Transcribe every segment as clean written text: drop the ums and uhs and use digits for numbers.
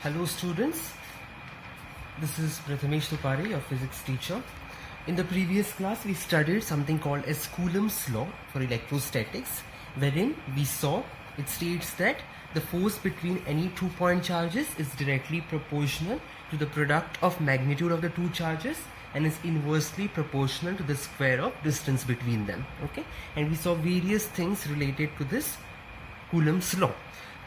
Hello students, this is Prathamesh Tupare, your physics teacher. In the previous class we studied something called as Coulomb's law for electrostatics, wherein we saw it states that the force between any 2-point charges is directly proportional to the product of magnitude of the two charges and is inversely proportional to the square of distance between them. Okay, and we saw various things related to this Coulomb's law.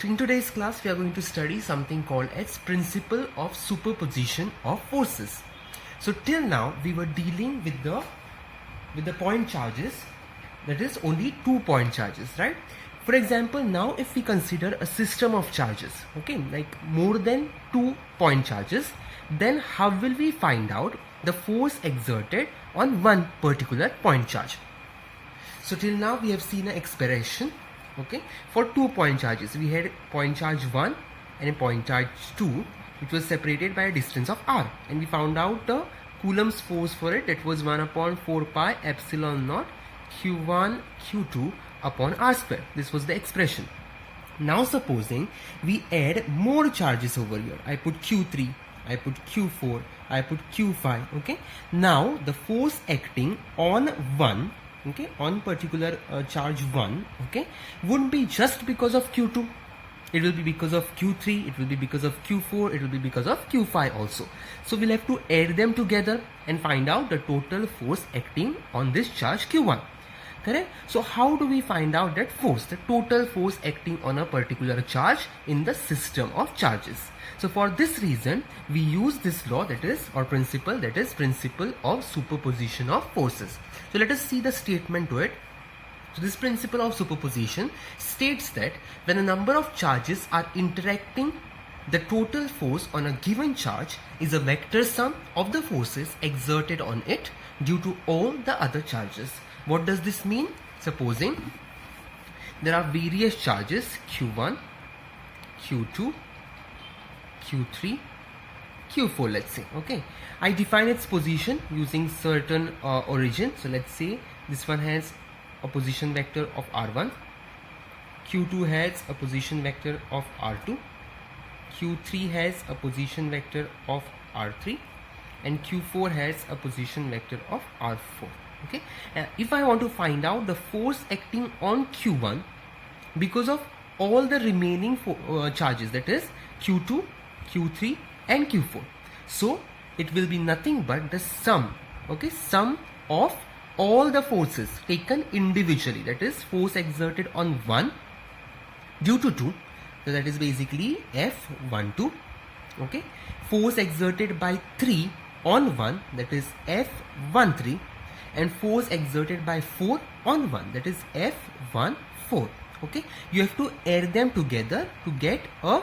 In today's class, we are going to study something called as principle of superposition of forces. So till now, we were dealing with the point charges, that is only 2-point charges, right? For example, now if we consider a system of charges, okay, like more than 2-point charges, then how will we find out the force exerted on one particular point charge? So till now, we have seen an expression. Okay, for 2-point charges, we had point charge 1 and a point charge 2, which was separated by a distance of r, and we found out the Coulomb's force for it. That was 1 upon 4 pi epsilon naught q1 q2 upon r square. This was the expression. Now supposing we add more charges over here. I put q3, I put q4, I put q5. Okay, now the force acting on one, okay, on particular charge 1, okay, wouldn't be just because of q2. It will be because of q3, it will be because of q4, it will be because of q5 also. So we'll have to add them together and find out the total force acting on this charge q1. Correct? So how do we find out that force, the total force acting on a particular charge in the system of charges? So for this reason, we use this law, that is, or principle, that is principle of superposition of forces. So let us see the statement to it. So this principle of superposition states that when a number of charges are interacting, the total force on a given charge is a vector sum of the forces exerted on it due to all the other charges. What does this mean? Supposing there are various charges q1, q2, q3, q4, let's say. Okay, I define its position using certain origin. So let's say this one has a position vector of r1, q2 has a position vector of r2, q3 has a position vector of r3, and q4 has a position vector of r4. Okay, if I want to find out the force acting on q1 because of all the remaining charges, that is q2, q3 and q4, so it will be nothing but the sum, okay, sum of all the forces taken individually, that is force exerted on 1 due to 2, so that is basically F12, okay, force exerted by 3 on 1, that is F13, and force exerted by 4 on 1, that is F14. Okay, you have to add them together to get a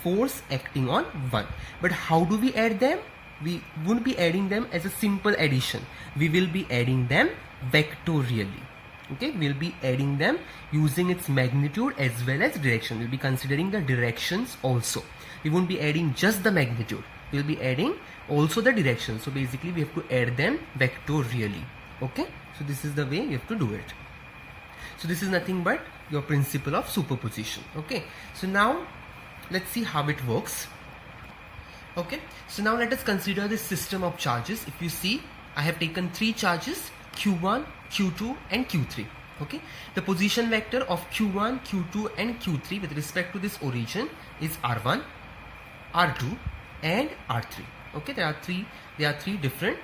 force acting on 1. But how do we add them? We won't be adding them as a simple addition. We will be adding them vectorially. Okay, we'll be adding them using its magnitude as well as direction. We'll be considering the directions also. We won't be adding just the magnitude. We'll be adding also the direction. So basically we have to add them vectorially. Okay, so this is the way you have to do it. So this is nothing but your principle of superposition. Okay, so now let's see how it works. Okay, so now let us consider this system of charges. If you see, I have taken 3 charges, q1, q2 and q3. Okay, the position vector of q1, q2 and q3 with respect to this origin is r1, r2 and r3. Okay, there are three different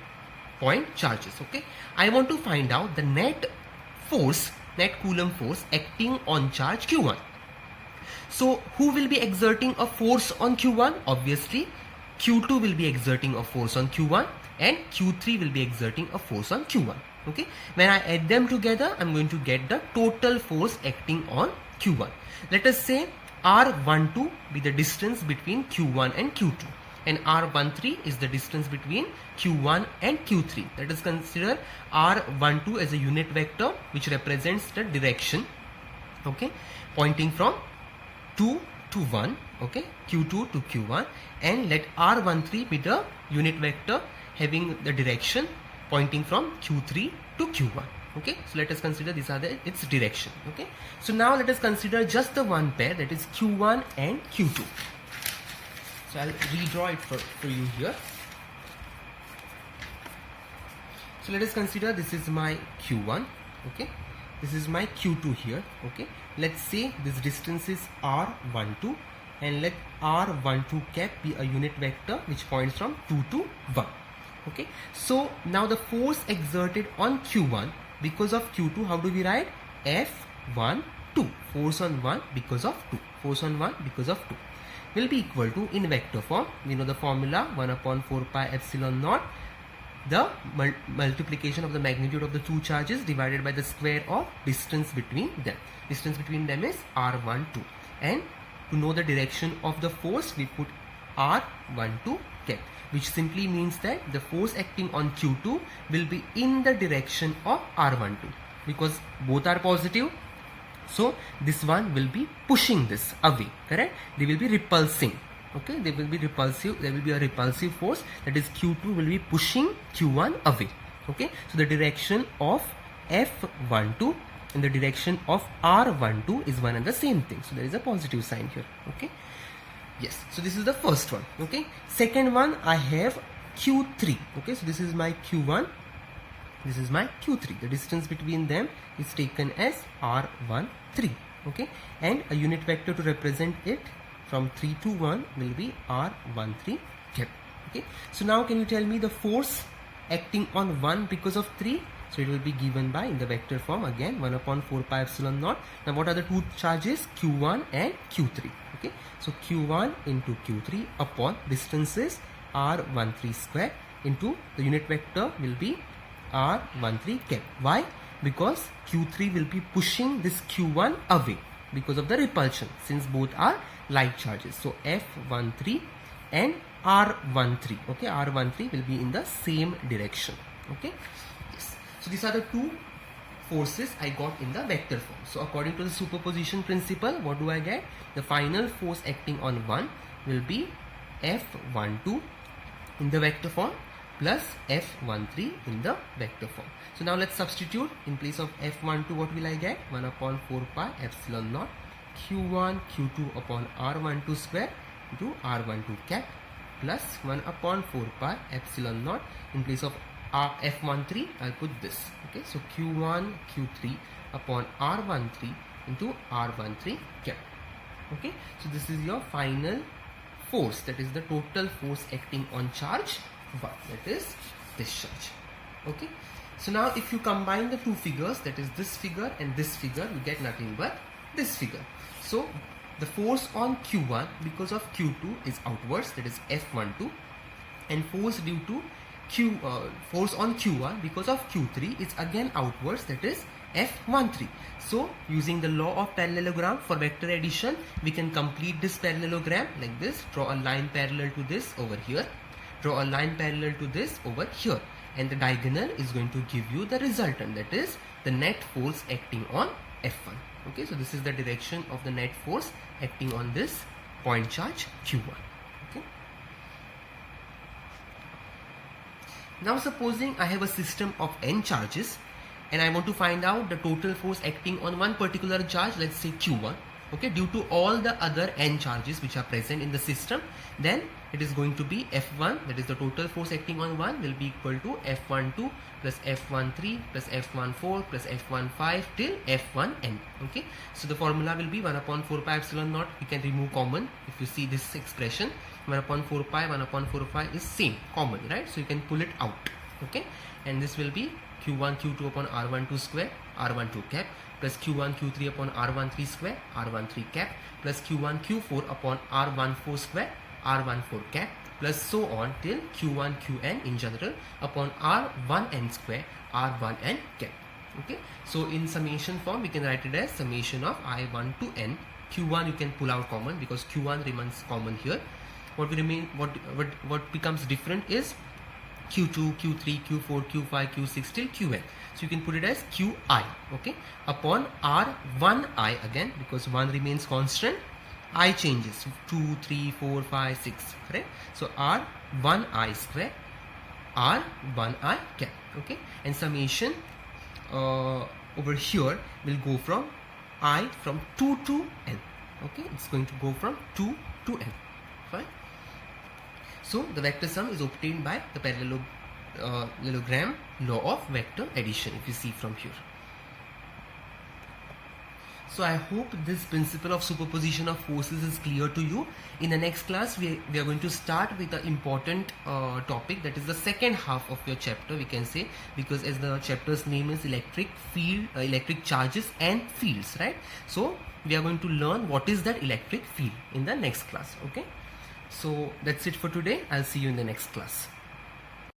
point charges. Okay, I want to find out the net force, net Coulomb force acting on charge q1. So who will be exerting a force on q1? Obviously q2 will be exerting a force on q1 and q3 will be exerting a force on q1. Okay, when I add them together, I'm going to get the total force acting on q1. Let us say r12 be the distance between q1 and q2, and r13 is the distance between q1 and q3. Let us consider r12 as a unit vector which represents the direction, okay, pointing from 2 to 1, okay, q2 to q1, and let r13 be the unit vector having the direction pointing from q3 to q1. Okay, so let us consider these are its direction. Okay, so now let us consider just the one pair, that is q1 and q2. So I'll redraw it for you here. So let us consider this is my q1, okay, this is my q2 here, okay. Let's say this distance is r12 and let r12 cap be a unit vector which points from 2 to 1, okay. So now the force exerted on q1 because of q2, how do we write? F12, force on 1 because of 2, force on 1 because of 2 will be equal to, in vector form, we know the formula, 1 upon 4 pi epsilon naught, the multiplication of the magnitude of the two charges divided by the square of distance between them. Distance between them is r12, and to know the direction of the force we put r12 cap, which simply means that the force acting on q2 will be in the direction of r12 because both are positive. So this one will be pushing this away, correct? They will be repulsing, okay, they will be repulsive, there will be a repulsive force, that is q2 will be pushing q1 away, okay. So the direction of f12 and the direction of r12 is one and the same thing, so there is a positive sign here, okay. Yes, so this is the first one, okay. Second one, I have q3, okay. So this is my q1, this is my q3, the distance between them is taken as r13, okay, and a unit vector to represent it from 3 to 1 will be r13 cap, okay. So now can you tell me the force acting on 1 because of 3? So it will be given by, in the vector form again, 1 upon 4 pi epsilon naught. Now what are the two charges? q1 and q3, okay. So q1 into q3 upon distances r13 square into the unit vector will be r13 cap. Why? Because q3 will be pushing this q1 away because of the repulsion, since both are light charges. So f13 and r13, okay, r13 will be in the same direction, okay. Yes. So these are the two forces I got in the vector form. So according to the superposition principle, what do I get? The final force acting on 1 will be f12 in the vector form plus f13 in the vector form. So now let's substitute. In place of f12, what will I get? 1 upon 4 pi epsilon naught q1 q2 upon r12 square into r12 cap plus 1 upon 4 pi epsilon naught. In place of f13, I'll put this, okay. So q1 q3 upon r13 into r13 cap, okay. So this is your final force, that is the total force acting on charge 1, that is this charge, okay. So now if you combine the two figures, that is this figure and this figure, you get nothing but this figure. So the force on q1 because of q2 is outwards, that is f12, and force due to force on q1 because of q3 is again outwards, that is f13. So using the law of parallelogram for vector addition, we can complete this parallelogram like this. Draw a line parallel to this over here, draw a line parallel to this over here, and the diagonal is going to give you the resultant, that is the net force acting on f1, okay. So this is the direction of the net force acting on this point charge q1, okay. Now supposing I have a system of n charges and I want to find out the total force acting on one particular charge, let's say q1, okay, due to all the other n charges which are present in the system, then it is going to be f1, that is the total force acting on 1 will be equal to f12 plus f13 plus f14 plus f15 till f1n, okay. So the formula will be 1 upon 4 pi epsilon naught. We can remove common. If you see this expression, 1 upon 4 pi, 1 upon 4 pi is same, common, right? So you can pull it out, okay. And this will be q1 q2 upon r12 square, r12 cap, plus q1 q3 upon r13 square, r13 cap, plus q1 q4 upon r14 square, r14 cap, plus so on till q1 qn in general upon r1n square, r1n cap, okay. So in summation form we can write it as summation of I1 to n. q1 you can pull out common because q1 remains common here. What what becomes different is q2, q3, q4, q5, q6 till qn. So you can put it as qi, okay, upon r1i again, because 1 remains constant, I changes 2, 3, 4, 5, 6, correct. So r1i square, r1i cap, okay. And summation over here will go from I from 2 to n, okay. It's going to go from 2 to n, fine. So the vector sum is obtained by the parallelogram law of vector addition, if you see from here. So I hope this principle of superposition of forces is clear to you. In the next class, we are going to start with the important topic, that is the second half of your chapter, we can say, because as the chapter's name is electric field, electric charges and fields, right? So we are going to learn what is that electric field in the next class. Okay, so that's it for today. I'll see you in the next class.